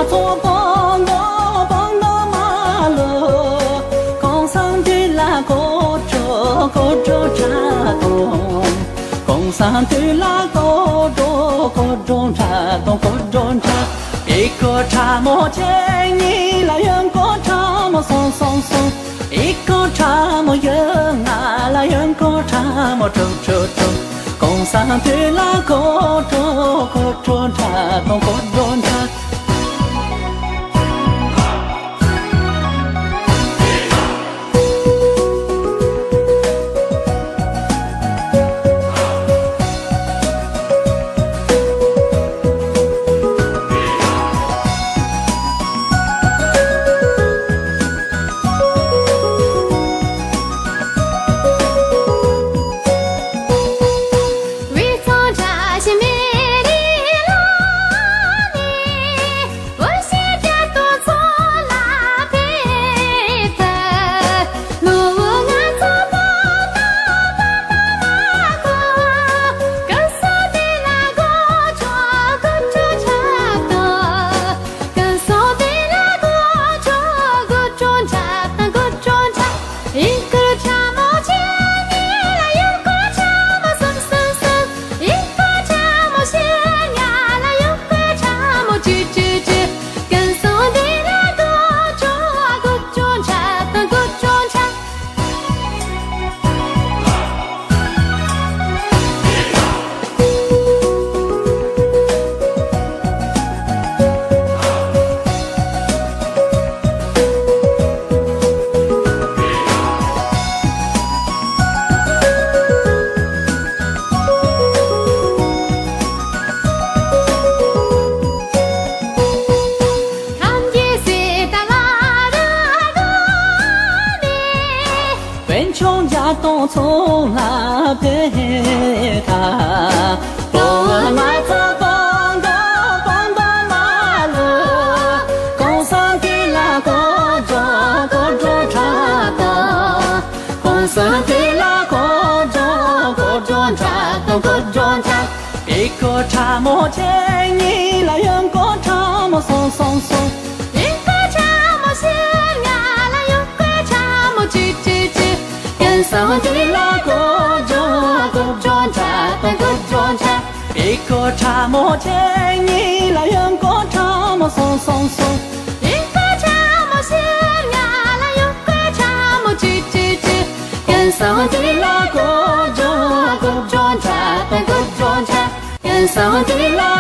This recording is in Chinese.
做帮我帮到马路，工商的那个州查东，工商的那个州查东查，一个查莫见你来人个查莫松，一个查莫人啊来人个查莫州。工商的那个州查东查。穷家东从那边他，我来自帮到马路，工商的那个州查东，工商的那个州查，一个查莫见你来人个查莫松，一个查莫线啊来有个查莫吱。跟上的那个州查，一个查莫见你来人个查莫松，一个查莫线啊来有个查莫吱。跟上的那个州查，跟上的那